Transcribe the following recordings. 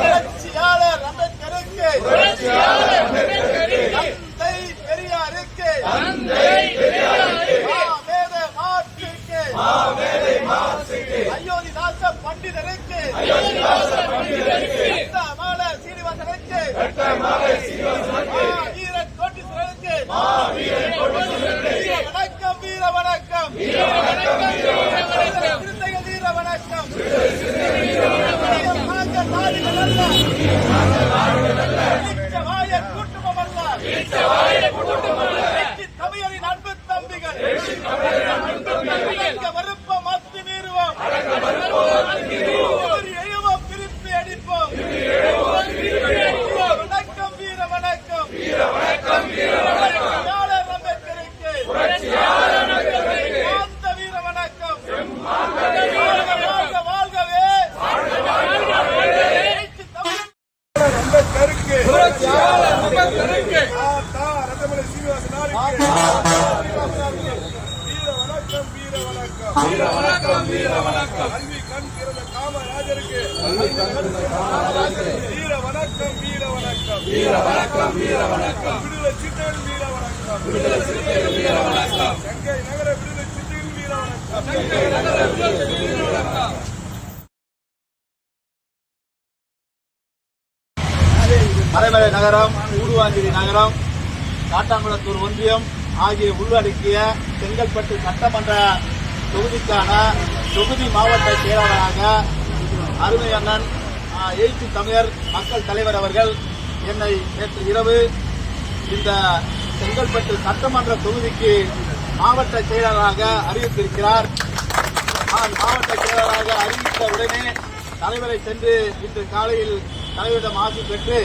புரட்சியாளர் அம்பேத்கருக்கு, தந்தை பெரியாருக்கு, மார்க்சுக்கு, அயோத்திதாச பண்டிதருக்கு, சீனிவாசனுக்கு, வீரன் கோட்டீஸ்வரருக்கு வணக்கம், வீர வணக்கம், சிறுத்தைகள் வீர வணக்கம். நாடுகள் அல்ல, கூட்டமும் அல்ல, தமிழரின் அன்பு தம்பிகள், விருப்பம் அத்து மீறுவோம், எழுவோம், திருப்பி அடிப்போம். வணக்கம், வீர வணக்கம், அம்பேத்கருக்கு அந்த வீர வணக்கம். வாழ்கவே அம்பேத்கருக்கு, ரத்தமலை சீனிவாசனாருக்கு வீர வணக்கம், வீர வணக்கம், வீர வணக்கம். கல்வி கண் திறந்த காமராஜருக்கு வீர வணக்கம், வீர வணக்கம், வீர வணக்கம், வீர வணக்கம். விடுதலை சிறுத்தைகள் வீர வணக்கம், விடுதலை சிறுத்தைகள் வீர வணக்கம். செங்கை நகர விடுதலை சிறுத்தைகள் வீர வணக்கம், செங்கை நகர விடுதலை சிறுத்தைகள் வீர வணக்கம். மறைமலை நகரம், கூடுவாஞ்சேரி நகரம், காட்டாங்குளத்தூர் ஒன்றியம் ஆகிய உள்ளடக்கிய செங்கல்பட்டு சட்டமன்ற தொகுதிக்கான தொகுதி மாவட்ட செயலாளராக அருமை அண்ணன் எழுச்சி தமிழர் மக்கள் தலைவர் அவர்கள் என்னை நேற்று இரவு இந்த செங்கல்பட்டு சட்டமன்ற தொகுதிக்கு மாவட்ட செயலாளராக அறிவித்திருக்கிறார். நான் மாவட்ட செயலாளராக அறிவித்த உடனே தலைவரை சென்று இன்று காலையில் தலைவரிடம் ஆசி பெற்று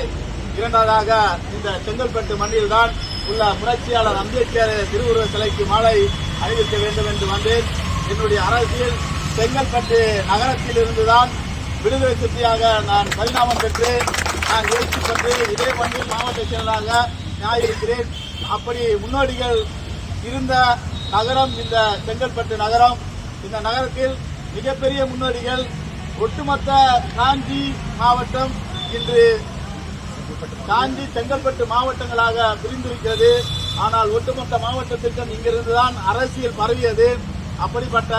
இரண்டாவதாக இந்த செங்கல்பட்டு மண்ணில்தான் உள்ள புரட்சியாளர் அம்பேத்கர் திருவுருவ சிலைக்கு மாலை அணிவிக்க வேண்டும் என்று வந்தேன். என்னுடைய அரசியல் செங்கல்பட்டு நகரத்தில் இருந்துதான் விடுதலை சிறுத்தையாக நான் பரிணாமம் பெற்று நான் எழுச்சி பெற்று இதே மண்ணில் மாவட்ட செயலாளராக நான் இருக்கிறேன். அப்படி முன்னோடிகள் இருந்த நகரம் இந்த செங்கல்பட்டு நகரம். இந்த நகரத்தில் மிகப்பெரிய முன்னோடிகள் ஒட்டுமொத்த காஞ்சி மாவட்டம் இன்று காஞ்சி செங்கல்பட்டு மாவட்டங்களாக பிரிந்திருக்கிறது. ஆனால் ஒட்டுமொத்த மாவட்டத்திற்கும் இங்கிருந்துதான் அரசியல் பரவியது. அப்படிப்பட்ட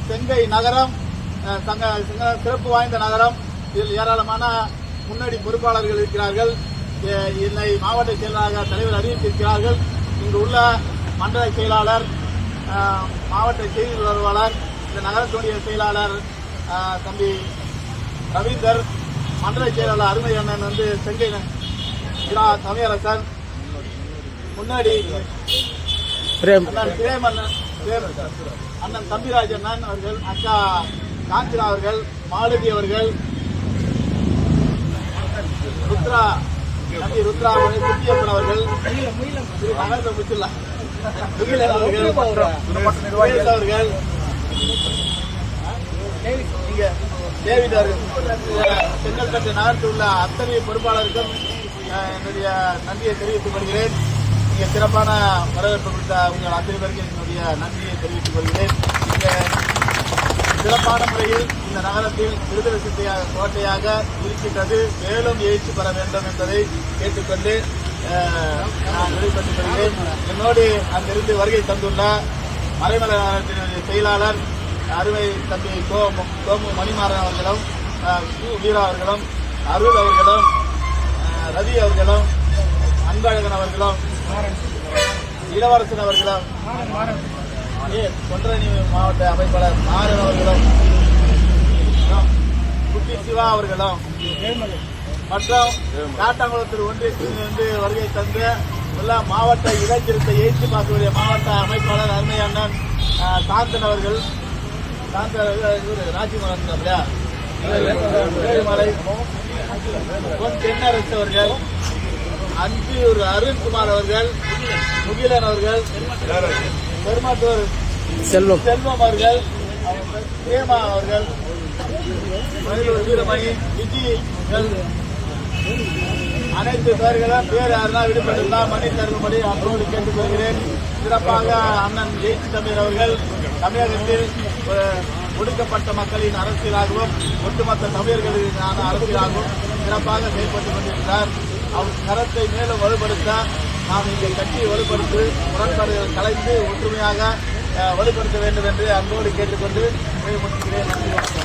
செங்கை நகரம் சிறப்பு வாய்ந்த நகரம். இதில் ஏராளமான முன்னணி பொறுப்பாளர்கள் இருக்கிறார்கள். என்னை மாவட்ட செயலாளராக தலைவர் அறிவித்திருக்கிறார்கள். இங்கு உள்ள மண்டல செயலாளர், மாவட்ட செய்தி தொடர்பாளர், இந்த நகரத்துடைய செயலாளர் தம்பி ரவீந்தர், மண்டல செயலாளர் அருமை அண்ணன் செங்கை தமிழரசன், முன்னாடி அண்ணன் தம்பிராஜ் அண்ணன் அவர்கள், அக்கா காஞ்சினா அவர்கள், மாலதி அவர்கள், ருத்ரா தம்பி ருத்ரா அவர்கள், குட்டியப்பன் அவர்கள், அவர்கள் டேவிட் அவர்கள், செங்கல்பட்டு நகரத்தில் உள்ள அத்தனை பொறுப்பாளருக்கும் என்னுடைய நன்றியை தெரிவித்துக் கொள்கிறேன். இங்கே சிறப்பான வரவேற்பு கொடுத்த உங்கள் அத்தனை பேருக்கு என்னுடைய நன்றியை தெரிவித்துக் கொள்கிறேன். இங்கே சிறப்பான முறையில் இந்த நகரத்தில் விடுதலை சிறுத்தையாக கோட்டையாக இருக்கின்றது. மேலும் எழுச்சி பெற வேண்டும் என்பதை கேட்டுக்கொண்டு நான் வெளிப்பட்டுக் கொள்கிறேன். என்னோடு அங்கிருந்து வருகை தந்துள்ள மறைமலை நகரத்தினுடைய செயலாளர் அருமை தம்பி கோமு மணிமாறன் அவர்களும், வீரா அவர்களும், அருள் அவர்களும், ரவி அவர்களும், அன்பழகன் அவர்களும், இளவரசன் அவர்களும், தொண்டரணி மாவட்ட அமைப்பாளர் மாறன் அவர்களும், குட்டி சிவா அவர்களும் மற்றும் காட்டாங்குளத்தூர் ஒன்றியத்திலிருந்து வருகை தந்து உள்ள மாவட்ட இளைஞரத்தை எழுச்சி பார்க்கக்கூடிய மாவட்ட அமைப்பாளர் அருமை அண்ணன் சாந்தன் அவர்கள், ராஜ்மலன் மலை தென்னரசு அவர்கள், அன்பியூர் அருண்குமார் அவர்கள், முகிலன் அவர்கள், பெருமாத்தூர் செல்வம் அவர்கள், பிரேமா அவர்கள், வீரமணி விஜய்கள், அனைத்து பேர்களும் பேர் யாருன்னா விடுபட்டிருந்தால் மணி தரும்படி அன்போடு கேட்டுக்கொள்கிறேன். சிறப்பாக அண்ணன் ஜெயிச்சி தமிழ் அவர்கள் தமிழகத்தில் ஒடுக்கப்பட்ட மக்களின் அரசியலாகவும் ஒட்டுமொத்த தமிழர்களின் அரசியலாகவும் சிறப்பாக செயல்பட்டுக் கொண்டிருக்கிறார். அவர் கரத்தை மேலும் வலுப்படுத்த நாம் இந்த கட்சியை வலுப்படுத்தி முரண்பாடுகள் கலைந்து ஒற்றுமையாக வலுப்படுத்த வேண்டும் என்று அன்போடு கேட்டுக்கொண்டு முடிக்கிறேன். நன்றி.